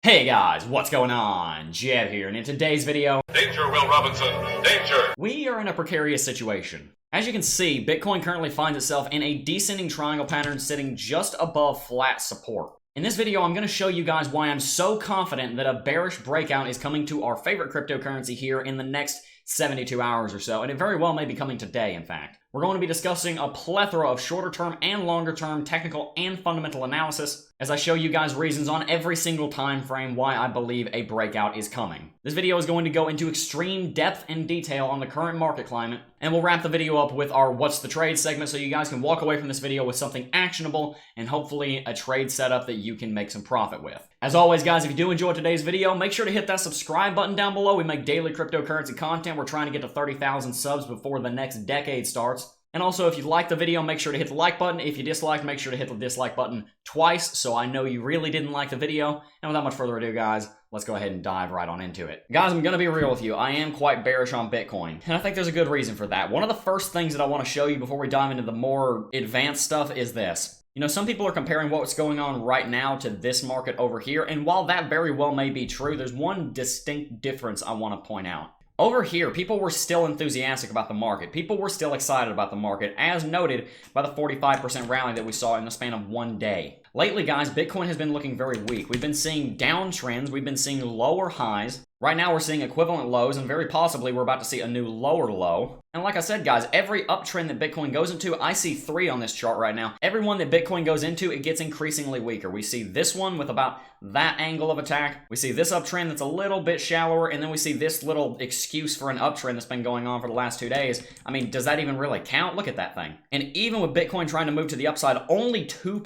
Hey guys, what's going on? Jeb here, and in today's video, Danger, Will Robinson, danger! we are in a precarious situation. As you can see, Bitcoin currently finds itself in a descending triangle pattern sitting just above flat support. In this video, I'm going to show you guys why I'm so confident that a bearish breakout is coming to our favorite cryptocurrency here in the next 72 hours or so, and it very well may be coming today, in fact. We're going to be discussing a plethora of shorter term and longer term technical and fundamental analysis as I show you guys reasons on every single time frame why I believe a breakout is coming. This video is going to go into extreme depth and detail on the current market climate, and we'll wrap the video up with our What's the Trade segment so you guys can walk away from this video with something actionable and hopefully a trade setup that you can make some profit with. As always, guys, if you do enjoy today's video, make sure to hit that subscribe button down below. We make daily cryptocurrency content. We're trying to get to 30,000 subs before the next decade starts. And also, if you like the video, make sure to hit the like button. If you disliked, make sure to hit the dislike button twice so I know you really didn't like the video. And without much further ado, guys, let's go ahead and dive right on into it. Guys, I'm going to be real with you. I am quite bearish on Bitcoin, and I think there's a good reason for that. One of the first things that I want to show you before we dive into the more advanced stuff is this. You know, some people are comparing what's going on right now to this market over here, and while that very well may be true, there's one distinct difference I want to point out. Over here, people were still enthusiastic about the market. People were still excited about the market, as noted by the 45% rally that we saw in the span of one day. Lately, guys, Bitcoin has been looking very weak. We've been seeing downtrends. We've been seeing lower highs. Right now, we're seeing equivalent lows, and very possibly we're about to see a new lower low. And like I said, guys, every uptrend that Bitcoin goes into, I see 3 on this chart right now. Every one that Bitcoin goes into, it gets increasingly weaker. We see this one with about that angle of attack. We see this uptrend that's a little bit shallower, and then we see this little excuse for an uptrend that's been going on for the last 2 days. I mean, does that even really count? Look at that thing. And even with Bitcoin trying to move to the upside, only 2%,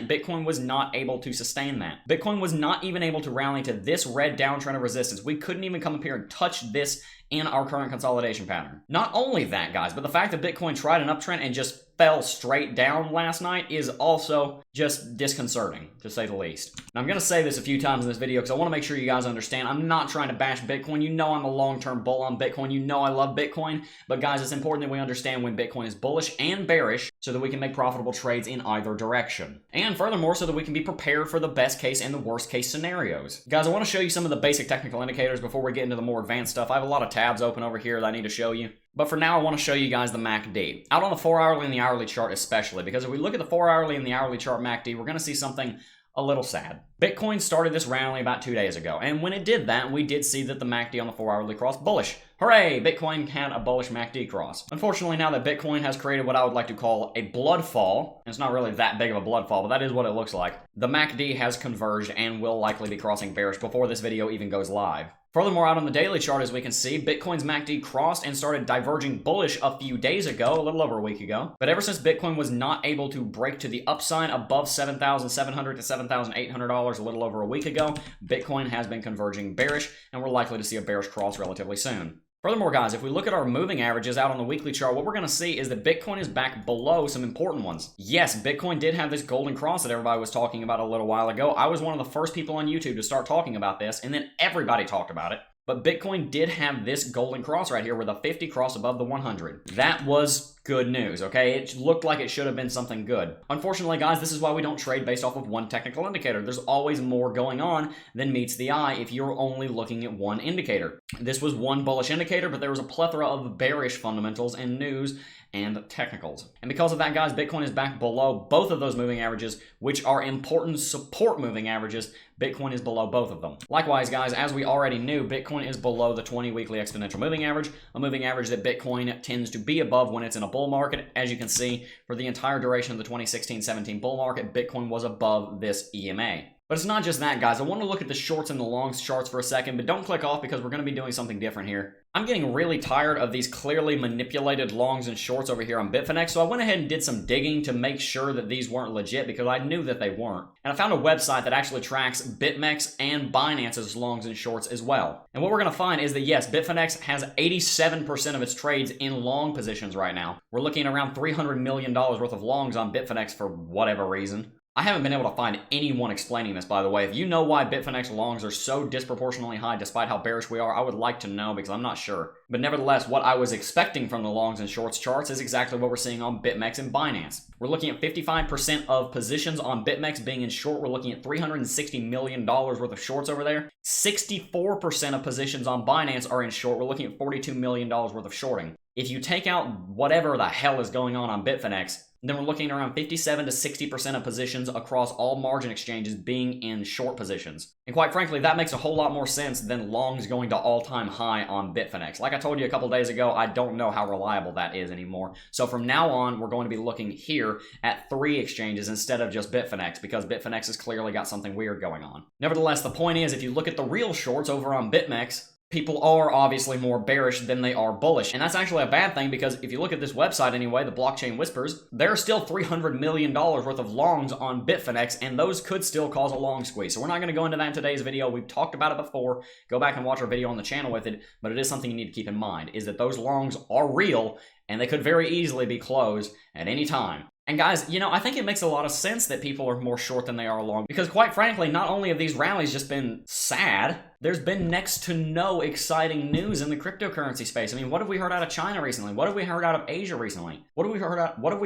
Bitcoin was not able to sustain that. Bitcoin was not even able to rally to this red downtrend of resistance. We couldn't even come up here and touch this in our current consolidation pattern. Not only that, guys, but the fact that Bitcoin tried an uptrend and just fell straight down last night is also just disconcerting, to say the least. Now, I'm going to say this a few times in this video because I want to make sure you guys understand I'm not trying to bash Bitcoin. You know I'm a long-term bull on Bitcoin. You know I love Bitcoin. But guys, it's important that we understand when Bitcoin is bullish and bearish so that we can make profitable trades in either direction. And furthermore, so that we can be prepared for the best case and the worst case scenarios. Guys, I want to show you some of the basic technical indicators before we get into the more advanced stuff. I have a lot of tabs open over here that I need to show you. But for now, I want to show you guys the MACD. Out on the 4-hourly and the hourly chart especially, because if we look at the 4-hourly and the hourly chart MACD, we're going to see something a little sad. Bitcoin started this rally about 2 days ago, and when it did that, we did see that the MACD on the 4-hourly crossed bullish. Hooray! Bitcoin had a bullish MACD cross. Unfortunately, now that Bitcoin has created what I would like to call a blood fall, it's not really that big of a blood fall, but that is what it looks like. The MACD has converged and will likely be crossing bearish before this video even goes live. Furthermore, out on the daily chart, as we can see, Bitcoin's MACD crossed and started diverging bullish a few days ago, a little over a week ago. But ever since Bitcoin was not able to break to the upside above $7,700 to $7,800 a little over a week ago, Bitcoin has been converging bearish, and we're likely to see a bearish cross relatively soon. Furthermore, guys, if we look at our moving averages out on the weekly chart, what we're going to see is that Bitcoin is back below some important ones. Yes, Bitcoin did have this golden cross that everybody was talking about a little while ago. I was one of the first people on YouTube to start talking about this, and then everybody talked about it. But Bitcoin did have this golden cross right here with a 50 cross above the 100. That was good news, okay? It looked like it should have been something good. Unfortunately, guys, this is why we don't trade based off of one technical indicator. There's always more going on than meets the eye if you're only looking at one indicator. This was one bullish indicator, but there was a plethora of bearish fundamentals and news and technicals. And because of that, guys, Bitcoin is back below both of those moving averages, which are important support moving averages. Bitcoin is below both of them. Likewise, guys, as we already knew, Bitcoin is below the 20 weekly exponential moving average, a moving average that Bitcoin tends to be above when it's in a bull market. As you can see, for the entire duration of the 2016-17 bull market, Bitcoin was above this EMA. But it's not just that, guys. I want to look at the shorts and the longs charts for a second, but don't click off because we're going to be doing something different here. I'm getting really tired of these clearly manipulated longs and shorts over here on Bitfinex, so I went ahead and did some digging to make sure that these weren't legit because I knew that they weren't. And I found a website that actually tracks BitMEX and Binance's longs and shorts as well. And what we're going to find is that, yes, Bitfinex has 87% of its trades in long positions right now. We're looking at around $300 million worth of longs on Bitfinex for whatever reason. I haven't been able to find anyone explaining this, by the way. If you know why Bitfinex longs are so disproportionately high despite how bearish we are, I would like to know because I'm not sure. But nevertheless, what I was expecting from the longs and shorts charts is exactly what we're seeing on BitMEX and Binance. We're looking at 55% of positions on BitMEX being in short. We're looking at $360 million worth of shorts over there. 64% of positions on Binance are in short. We're looking at $42 million worth of shorting. If you take out whatever the hell is going on Bitfinex, then we're looking at around 57 to 60% of positions across all margin exchanges being in short positions. And quite frankly, that makes a whole lot more sense than longs going to all-time high on Bitfinex. Like I told you a couple days ago, I don't know how reliable that is anymore. So from now on, we're going to be looking here at 3 exchanges instead of just Bitfinex, because Bitfinex has clearly got something weird going on. Nevertheless, the point is, if you look at the real shorts over on BitMEX, people are obviously more bearish than they are bullish. And that's actually a bad thing, because if you look at this website anyway, the Blockchain Whispers, there are still $300 million worth of longs on Bitfinex, and those could still cause a long squeeze. So we're not going to go into that in today's video. We've talked about it before. Go back and watch our video on the channel with it, but it is something you need to keep in mind, is that those longs are real, and they could very easily be closed at any time. And guys, you know, I think it makes a lot of sense that people are more short than they are long, because quite frankly, not only have these rallies just been sad, there's been next to no exciting news in the cryptocurrency space. I mean, what have we heard out of China recently? What have we heard out of Asia recently? What have we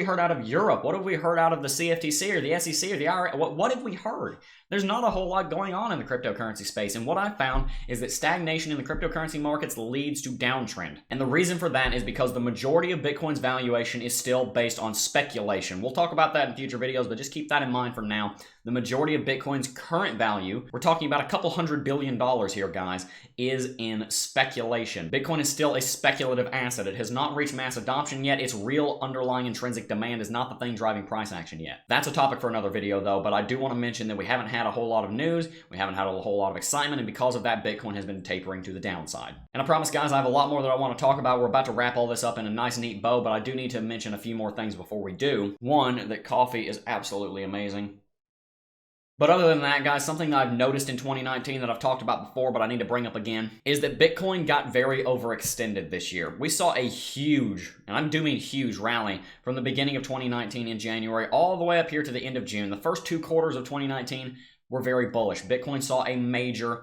heard out of Europe? What have we heard out of the CFTC or the SEC or the IRA? What have we heard? There's not a whole lot going on in the cryptocurrency space, and what I've found is that stagnation in the cryptocurrency markets leads to downtrend. And the reason for that is because the majority of Bitcoin's valuation is still based on speculation. We'll talk about that in future videos, but just keep that in mind for now. The majority of Bitcoin's current value, we're talking about a couple $100 billion here, guys, is in speculation. Bitcoin is still a speculative asset. It has not reached mass adoption yet. Its real underlying intrinsic demand is not the thing driving price action yet. That's a topic for another video, though, but I do want to mention that we haven't had a whole lot of news, we haven't had a whole lot of excitement, and because of that, Bitcoin has been tapering to the downside. And I promise, guys, I have a lot more that I want to talk about. We're about to wrap all this up in a nice, neat bow, but I do need to mention a few more things before we do. One, that coffee is absolutely amazing. But other than that, guys, something that I've noticed in 2019 that I've talked about before, but I need to bring up again, is that Bitcoin got very overextended this year. We saw a huge, and I do mean huge, rally from the beginning of 2019 in January all the way up here to the end of June. The first 2 quarters of 2019 were very bullish. Bitcoin saw a major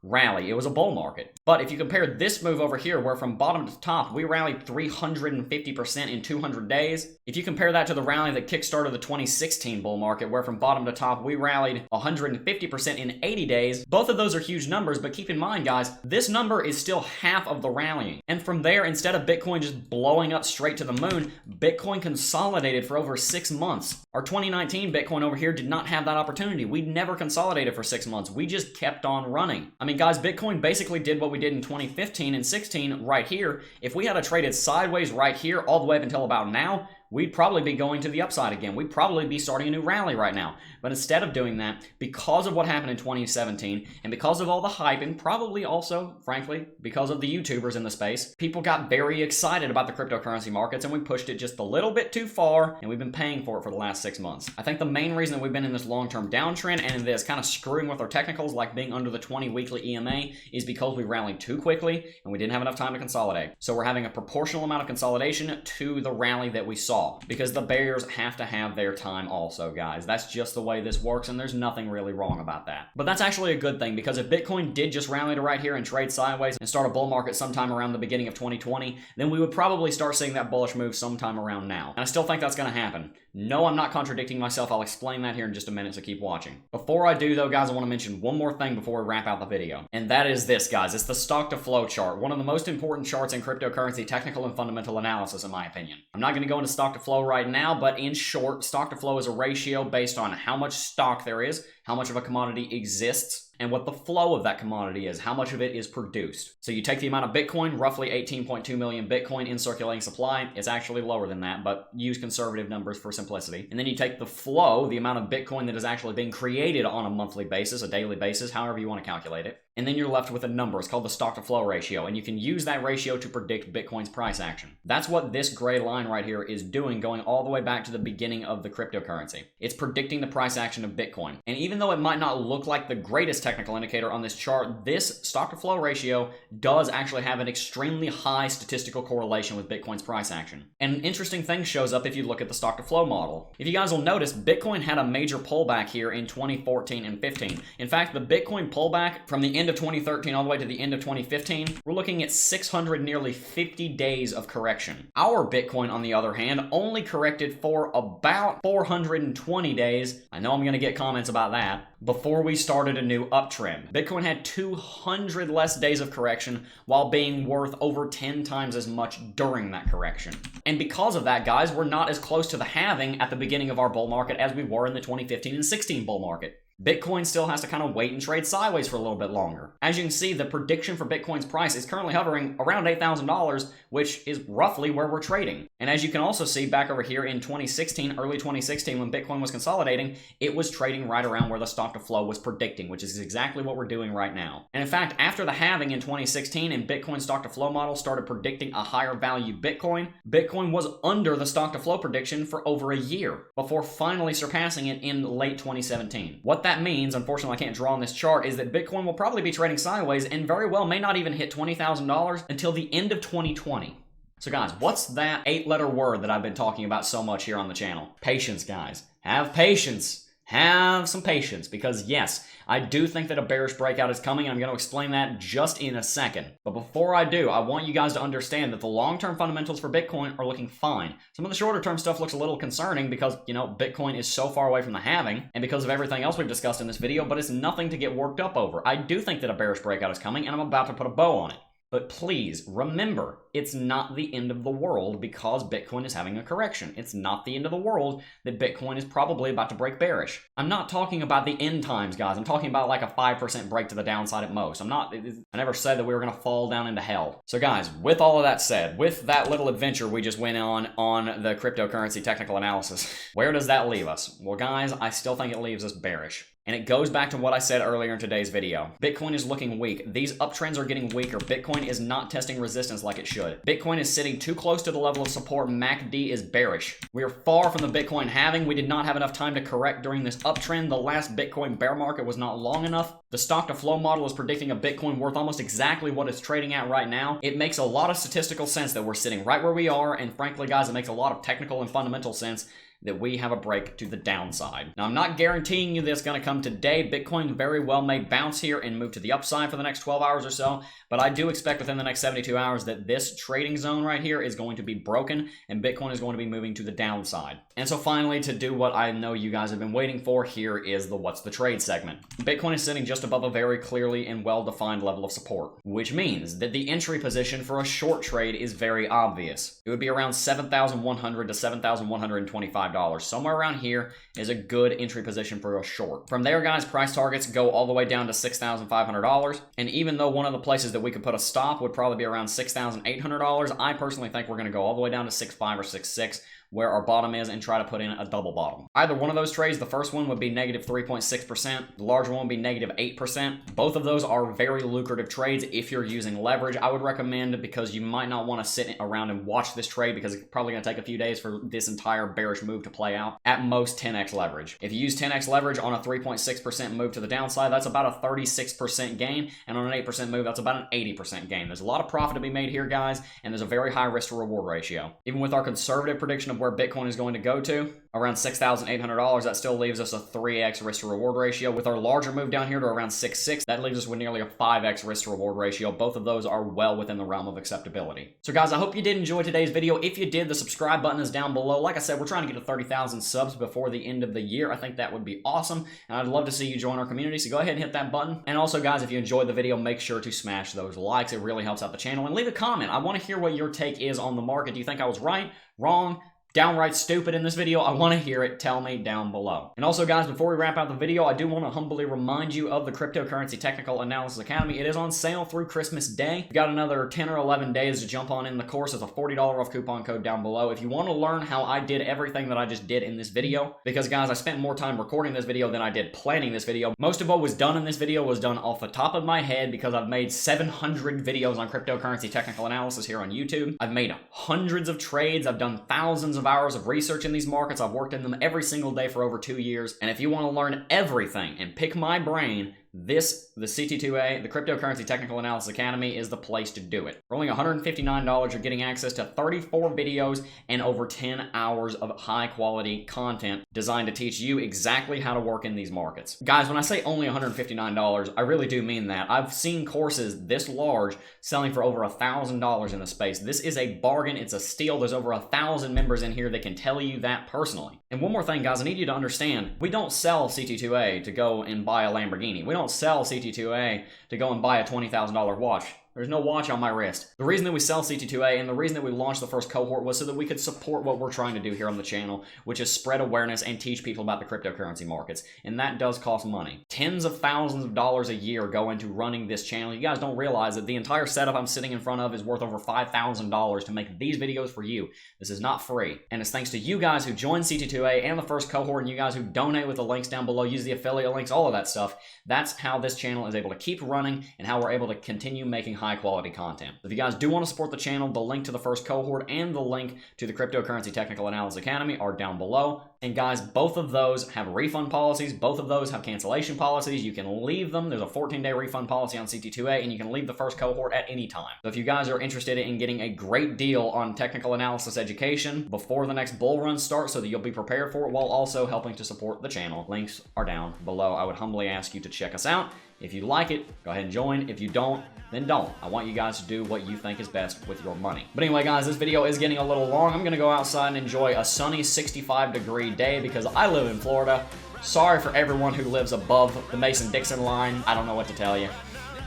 rally. It was a bull market. But if you compare this move over here, where from bottom to top, we rallied 350% in 200 days. If you compare that to the rally that kickstarted the 2016 bull market, where from bottom to top, we rallied 150% in 80 days. Both of those are huge numbers, but keep in mind, guys, this number is still half of the rallying. And from there, instead of Bitcoin just blowing up straight to the moon, Bitcoin consolidated for over 6 months. Our 2019 Bitcoin over here did not have that opportunity. We never consolidated for 6 months. We just kept on running. I mean, guys, Bitcoin basically did what we did in 2015 and 16 right here. If we had traded sideways right here all the way up until about now, we'd probably be going to the upside again. We'd probably be starting a new rally right now. But instead of doing that, because of what happened in 2017, and because of all the hype, and probably also, frankly, because of the YouTubers in the space, people got very excited about the cryptocurrency markets, and we pushed it just a little bit too far, and we've been paying for it for the last 6 months. I think the main reason that we've been in this long-term downtrend, and this kind of screwing with our technicals, like being under the 20 weekly EMA, is because we rallied too quickly, and we didn't have enough time to consolidate. So we're having a proportional amount of consolidation to the rally that we saw, because the bears have to have their time also, guys. That's just the way this works, and there's nothing really wrong about that. But that's actually a good thing, because if Bitcoin did just rally to right here and trade sideways and start a bull market sometime around the beginning of 2020, then we would probably start seeing that bullish move sometime around now. And I still think that's going to happen. No, I'm not contradicting myself. I'll explain that here in just a minute, so keep watching. Before I do, though, guys, I want to mention one more thing before we wrap out the video. And that is this, guys. It's the stock to flow chart. One of the most important charts in cryptocurrency technical and fundamental analysis, in my opinion. I'm not going to go into stock to flow right now, but in short, stock to flow is a ratio based on how much stock there is, how much of a commodity exists, and what the flow of that commodity is, how much of it is produced. So you take the amount of Bitcoin, roughly 18.2 million Bitcoin in circulating supply. It's actually lower than that, but use conservative numbers for simplicity. And then you take the flow, the amount of Bitcoin that is actually being created on a monthly basis, a daily basis, however you want to calculate it. And then you're left with a number. It's called the stock to flow ratio, and you can use that ratio to predict Bitcoin's price action. That's what this gray line right here is doing, going all the way back to the beginning of the cryptocurrency. It's predicting the price action of Bitcoin. And even even though it might not look like the greatest technical indicator on this chart, this stock to flow ratio does actually have an extremely high statistical correlation with Bitcoin's price action. And an interesting thing shows up if you look at the stock to flow model. If you guys will notice, Bitcoin had a major pullback here in 2014 and 15. In fact, the Bitcoin pullback from the end of 2013 all the way to the end of 2015, we're looking at 600 nearly 50 days of correction. Our Bitcoin, on the other hand, only corrected for about 420 days. I know I'm going to get comments about that. Before we started a new uptrend. Bitcoin had 200 less days of correction while being worth over 10 times as much during that correction. And because of that, guys, we're not as close to the halving at the beginning of our bull market as we were in the 2015 and 16 bull market. Bitcoin still has to kind of wait and trade sideways for a little bit longer. As you can see, the prediction for Bitcoin's price is currently hovering around $8,000, which is roughly where we're trading. And as you can also see back over here in 2016, early 2016, when Bitcoin was consolidating, it was trading right around where the stock to flow was predicting, which is exactly what we're doing right now. And in fact, after the halving in 2016 and Bitcoin's stock to flow model started predicting a higher value Bitcoin, Bitcoin was under the stock to flow prediction for over a year before finally surpassing it in late 2017. What that means, unfortunately I can't draw on this chart, is that Bitcoin will probably be trading sideways and very well may not even hit $20,000 until the end of 2020. So guys, what's that 8-letter word that I've been talking about so much here on the channel? Patience, guys. Have patience. Have some patience, because yes, I do think that a bearish breakout is coming, and I'm going to explain that just in a second. But before I do, I want you guys to understand that the long-term fundamentals for Bitcoin are looking fine. Some of the shorter-term stuff looks a little concerning because, you know, Bitcoin is so far away from the halving, and because of everything else we've discussed in this video, but it's nothing to get worked up over. I do think that a bearish breakout is coming, and I'm about to put a bow on it. But please, remember, it's not the end of the world because Bitcoin is having a correction. It's not the end of the world that Bitcoin is probably about to break bearish. I'm not talking about the end times, guys. I'm talking about like a 5% break to the downside at most. I never said that we were going to fall down into hell. So guys, with all of that said, with that little adventure we just went on the cryptocurrency technical analysis, where does that leave us? Well, guys, I still think it leaves us bearish. And it goes back to what I said earlier in today's video. Bitcoin is looking weak. These uptrends are getting weaker. Bitcoin is not testing resistance like it should. Bitcoin is sitting too close to the level of support. MACD is bearish. We are far from the Bitcoin halving. We did not have enough time to correct during this uptrend. The last Bitcoin bear market was not long enough. The stock to flow model is predicting a Bitcoin worth almost exactly what it's trading at right now. It makes a lot of statistical sense that we're sitting right where we are. And frankly, guys, it makes a lot of technical and fundamental sense that we have a break to the downside. Now, I'm not guaranteeing you this is going to come today. Bitcoin very well may bounce here and move to the upside for the next 12 hours or so, but I do expect within the next 72 hours that this trading zone right here is going to be broken and Bitcoin is going to be moving to the downside. And so finally, to do what I know you guys have been waiting for, here is the What's the Trade segment. Bitcoin is sitting just above a very clearly and well-defined level of support, which means that the entry position for a short trade is very obvious. It would be around $7,100 to $7,125. Somewhere around here is a good entry position for a short. From there, guys, price targets go all the way down to $6,500. And even though one of the places that we could put a stop would probably be around $6,800, I personally think we're going to go all the way down to 6.5 or 6.6, where our bottom is, and try to put in a double bottom. Either one of those trades, the first one would be negative 3.6%, the larger one would be negative 8%. Both of those are very lucrative trades if you're using leverage. I would recommend, because you might not want to sit around and watch this trade because it's probably going to take a few days for this entire bearish move to play out, at most 10x leverage. If you use 10x leverage on a 3.6% move to the downside, that's about a 36% gain, and on an 8% move, that's about an 80% gain. There's a lot of profit to be made here, guys, and there's a very high risk to reward ratio. Even with our conservative prediction of where Bitcoin is going to go to, around $6,800, that still leaves us a 3x risk to reward ratio. With our larger move down here to around 6.6, that leaves us with nearly a 5x risk to reward ratio. Both of those are well within the realm of acceptability. So guys, I hope you did enjoy today's video. If you did, the subscribe button is down below. Like I said, we're trying to get to 30,000 subs before the end of the year. I think that would be awesome, and I'd love to see you join our community, so go ahead and hit that button. And also, guys, if you enjoyed the video, make sure to smash those likes. It really helps out the channel. And leave a comment. I want to hear what your take is on the market. Do you think I was right, wrong, downright stupid in this video? I want to hear it. Tell me down below. And also, guys, before we wrap out the video, I do want to humbly remind you of the Cryptocurrency Technical Analysis Academy. It is on sale through Christmas Day. We've got another 10 or 11 days to jump on in the course. There's a $40 off coupon code down below. If you want to learn how I did everything that I just did in this video, because, guys, I spent more time recording this video than I did planning this video. Most of what was done in this video was done off the top of my head because I've made 700 videos on cryptocurrency technical analysis here on YouTube. I've made hundreds of trades. I've done thousands of of hours of research in these markets. I've worked in them every single day for over 2 years. And if you want to learn everything and pick my brain, the CT2A, the Cryptocurrency Technical Analysis Academy, is the place to do it. For only $159, you're getting access to 34 videos and over 10 hours of high-quality content designed to teach you exactly how to work in these markets. Guys, when I say only $159, I really do mean that. I've seen courses this large selling for over $1,000 in the space. This is a bargain. It's a steal. There's over 1,000 members in here that can tell you that personally. And one more thing, guys, I need you to understand, we don't sell CT2A to go and buy a Lamborghini. We don't sell CT2A to go and buy a $20,000 watch. There's no watch on my wrist. The reason that we sell CT2A and the reason that we launched the first cohort was so that we could support what we're trying to do here on the channel, which is spread awareness and teach people about the cryptocurrency markets. And that does cost money. Tens of thousands of dollars a year go into running this channel. You guys don't realize that the entire setup I'm sitting in front of is worth over $5,000 to make these videos for you. This is not free. And it's thanks to you guys who joined CT2A and the first cohort, and you guys who donate with the links down below, use the affiliate links, all of that stuff. That's how this channel is able to keep running and how we're able to continue making high quality content. If you guys do want to support the channel, the link to the first cohort and the link to the Cryptocurrency Technical Analysis Academy are down below. And guys, both of those have refund policies. Both of those have cancellation policies. You can leave them. There's a 14-day refund policy on CT2A, and you can leave the first cohort at any time. So if you guys are interested in getting a great deal on technical analysis education before the next bull run starts so that you'll be prepared for it while also helping to support the channel, links are down below. I would humbly ask you to check us out. If you like it, go ahead and join. If you don't, then don't. I want you guys to do what you think is best with your money. But anyway, guys, this video is getting a little long. I'm gonna go outside and enjoy a sunny 65-degree day because I live in Florida. Sorry for everyone who lives above the Mason-Dixon line. I don't know what to tell you.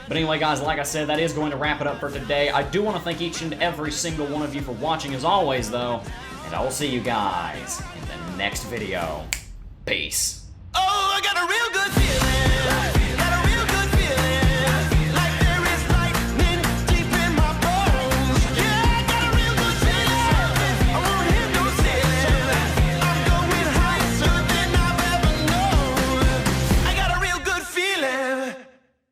But anyway, guys, like I said, that is going to wrap it up for today. I do want to thank each and every single one of you for watching as always, though. And I will see you guys in the next video. Peace. Oh, I got a real good feeling.